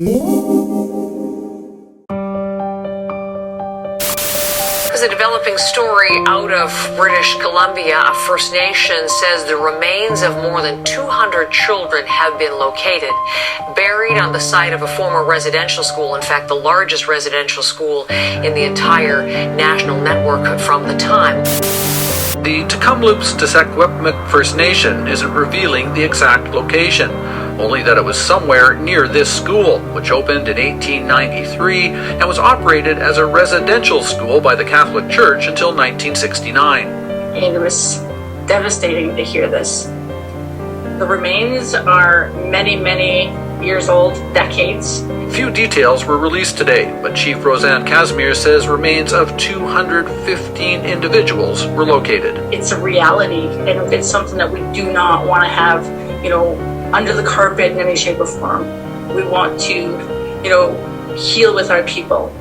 A developing story out of British Columbia. A First Nation says the remains of more than 200 children have been located, buried on the site of a former residential school, in fact, the largest residential school in the entire national network from the time. The Kamloops First Nation isn't revealing the exact location, only that it was somewhere near this school, which opened in 1893 and was operated as a residential school by the Catholic Church until 1969. And it was devastating to hear this. The remains are many, many years old, decades. Few details were released today, but Chief Roseanne Casimir says remains of 215 individuals were located. It's a reality, and it's something that we do not want to have, under the carpet in any shape or form. We want to, heal with our people.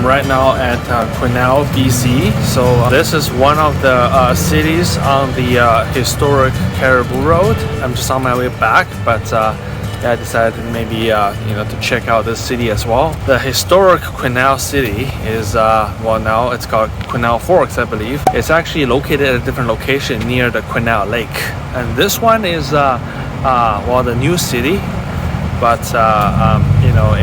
Right now at Quesnel, BC. So this is one of the cities on the historic Cariboo Road. I'm just on my way back, but I decided maybe to check out this city as well. The historic Quesnel city is now it's called Quesnel Forks, I believe. It's actually located at a different location near the Quesnel Lake, and this one is the new city. But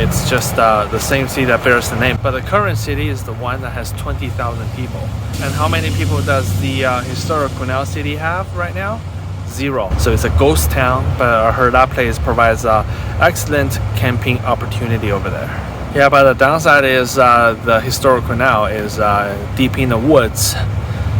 it's just the same city that bears the name. But the current city is the one that has 20,000 people. And how many people does the historic Quesnel city have right now? 0. So it's a ghost town, but I heard that place provides excellent camping opportunity over there. Yeah, but the downside is the historic Quesnel is deep in the woods.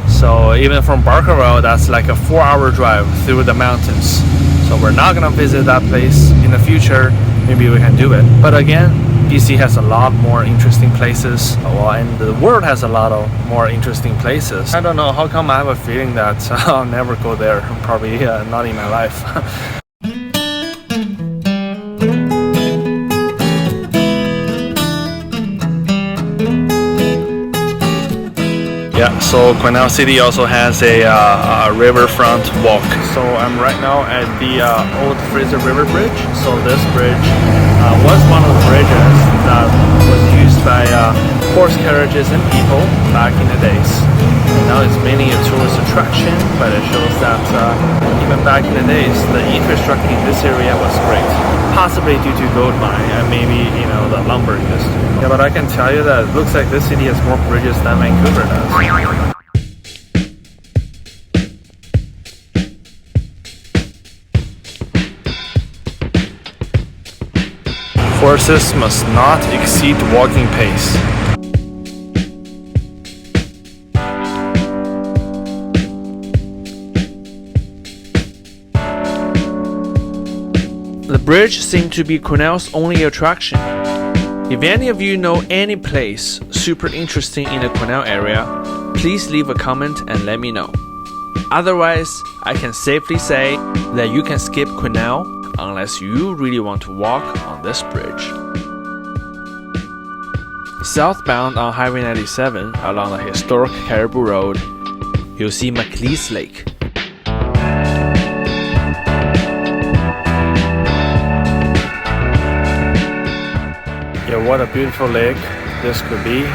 So even from Barker Road, that's like a 4-hour drive through the mountains. So we're not gonna visit that place in the future. Maybe we can do it. But again, BC has a lot more interesting places. And the world has a lot of more interesting places. I don't know how come I have a feeling that I'll never go there. Probably not in my life. Yeah, so Quesnel City also has a riverfront walk. So I'm right now at the old Fraser River Bridge. So this bridge was one of the bridges that was used by horse carriages and people back in the days. And now it's mainly a tourist attraction, but it shows that even back in the days, the infrastructure in this area was great. Possibly due to gold mine and maybe the lumber industry. Yeah, but I can tell you that it looks like this city has more bridges than Vancouver does. Horses must not exceed walking pace. The bridge seemed to be Quesnel's only attraction. If any of you know any place super interesting in the Quesnel area, please leave a comment and let me know. Otherwise, I can safely say that you can skip Quesnel unless you really want to walk on this bridge. Southbound on Highway 97 along the historic Cariboo Road, you'll see McLeese Lake. Yeah, what a beautiful lake this could be.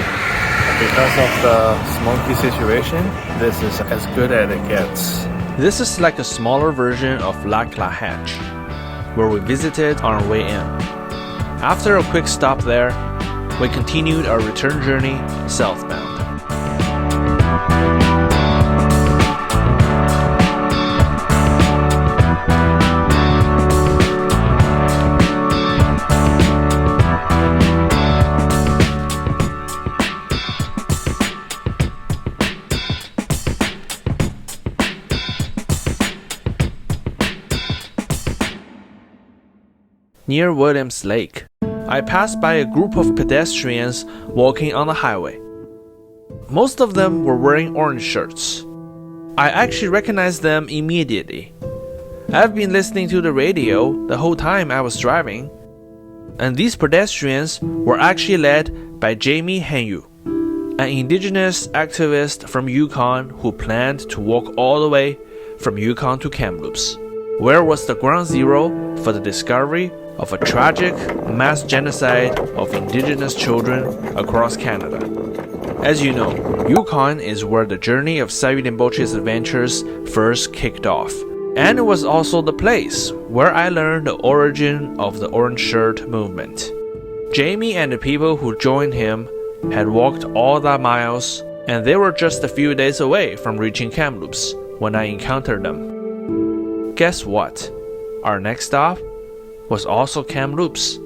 Because of the smoky situation, this is as good as it gets. This is like a smaller version of Lac La Hatch, where we visited on our way in. After a quick stop there, we continued our return journey southbound. Near Williams Lake, I passed by a group of pedestrians walking on the highway. Most of them were wearing orange shirts. I actually recognized them immediately. I've been listening to the radio the whole time I was driving, and these pedestrians were actually led by Jamie Hanyu, an Indigenous activist from Yukon who planned to walk all the way from Yukon to Kamloops, where was the ground zero for the discovery of a tragic mass genocide of Indigenous children across Canada. As you know, Yukon is where the journey of Sayu Rinpoche's adventures first kicked off, and it was also the place where I learned the origin of the Orange Shirt movement. Jamie and the people who joined him had walked all that miles, and they were just a few days away from reaching Kamloops when I encountered them. Guess what? Our next stop was also Kamloops.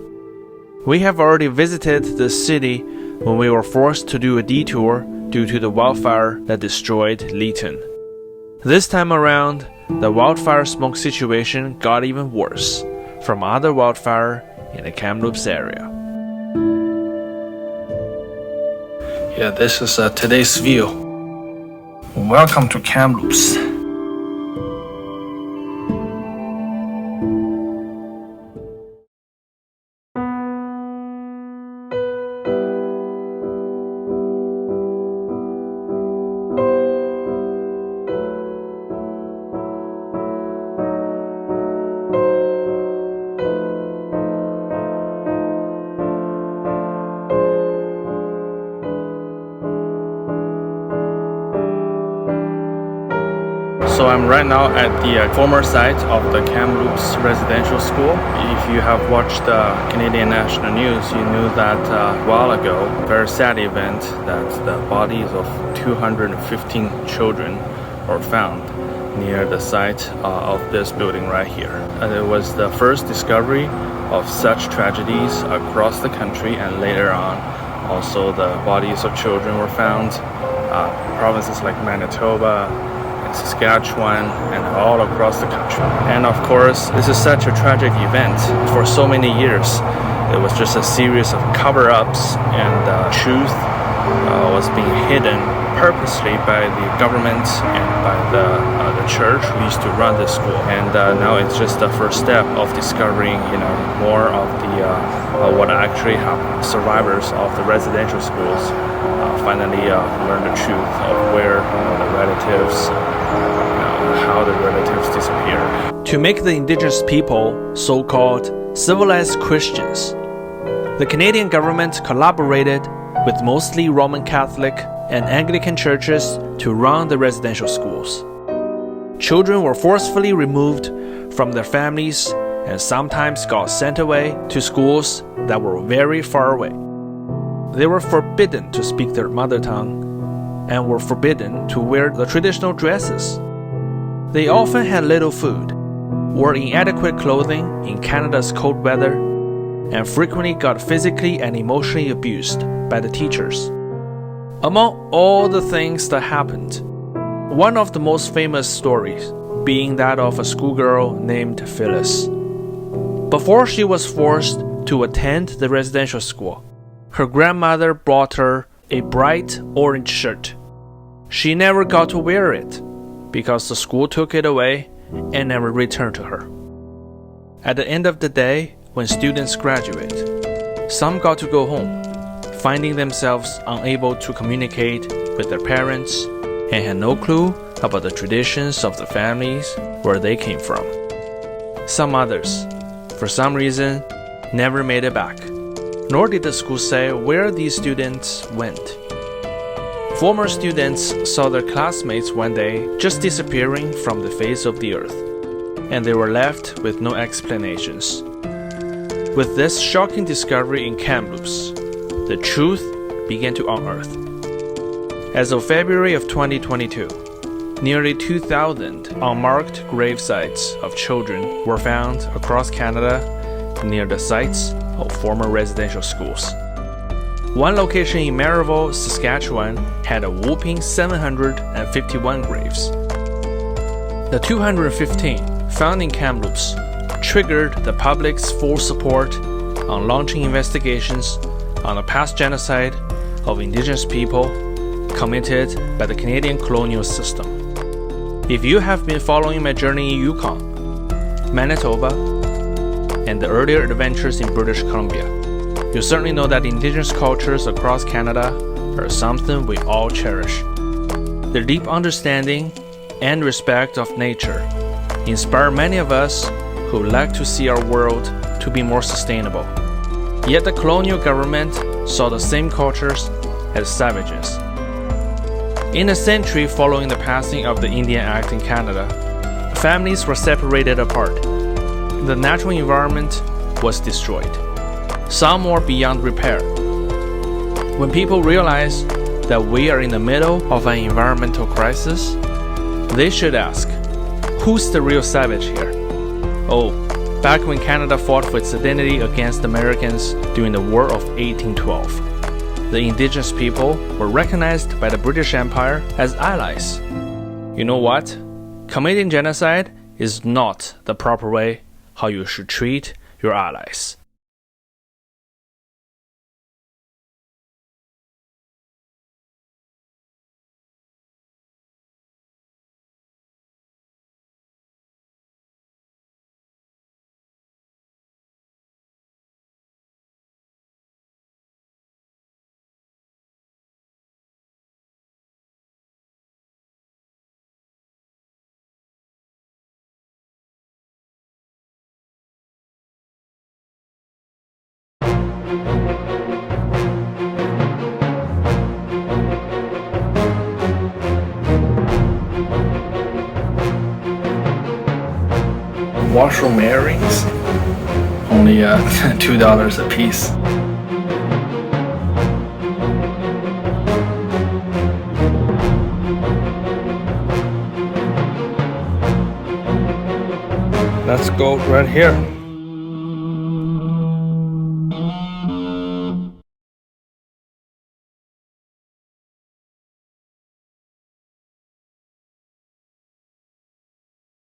We have already visited this city when we were forced to do a detour due to the wildfire that destroyed Leeton. This time around, the wildfire smoke situation got even worse from other wildfire in the Kamloops area. Yeah, this is today's view. Welcome to Kamloops. So I'm right now at the former site of the Kamloops residential school. If you have watched the Canadian national news, you knew that a while ago, a very sad event, that the bodies of 215 children were found near the site of this building right here. And it was the first discovery of such tragedies across the country, and later on also the bodies of children were found provinces like Manitoba, Saskatchewan, and all across the country. And of course, this is such a tragic event. For so many years, it was just a series of cover-ups, and truth was being hidden purposely by the government and by the church who used to run this school. And now it's just the first step of discovering, more of the what actually happened. Survivors of the residential schools finally learn the truth of where the relatives, how the relatives disappeared. To make the Indigenous people so-called civilized Christians, the Canadian government collaborated with mostly Roman Catholic and Anglican churches to run the residential schools. Children were forcefully removed from their families and sometimes got sent away to schools that were very far away. They were forbidden to speak their mother tongue and were forbidden to wear the traditional dresses. They often had little food, wore inadequate clothing in Canada's cold weather, and frequently got physically and emotionally abused by the teachers. Among all the things that happened, one of the most famous stories being that of a schoolgirl named Phyllis. Before she was forced to attend the residential school, her grandmother brought her a bright orange shirt. She never got to wear it because the school took it away and never returned to her. At the end of the day, when students graduate, some got to go home, finding themselves unable to communicate with their parents and had no clue about the traditions of the families where they came from. Some others, for some reason, never made it back, nor did the school say where these students went. Former students saw their classmates one day just disappearing from the face of the earth, and they were left with no explanations. With this shocking discovery in Kamloops, the truth began to unearth. As of February of 2022, nearly 2,000 unmarked grave sites of children were found across Canada near the sites of former residential schools. One location in Marieville, Saskatchewan had a whopping 751 graves. The 215 found in Kamloops triggered the public's full support on launching investigations on the past genocide of Indigenous people committed by the Canadian colonial system. If you have been following my journey in Yukon, Manitoba, and the earlier adventures in British Columbia. You certainly know that Indigenous cultures across Canada are something we all cherish. Their deep understanding and respect of nature inspire many of us who like to see our world to be more sustainable. Yet the colonial government saw the same cultures as savages. In the century following the passing of the Indian Act in Canada, families were separated apart. The natural environment was destroyed. Some were beyond repair. When people realize that we are in the middle of an environmental crisis, they should ask, who's the real savage here? Oh, back when Canada fought for its identity against Americans during the War of 1812. The Indigenous people were recognized by the British Empire as allies. You know what? Committing genocide is not the proper way how you should treat your allies. Washroom earrings, only $2 a piece. Let's go right here.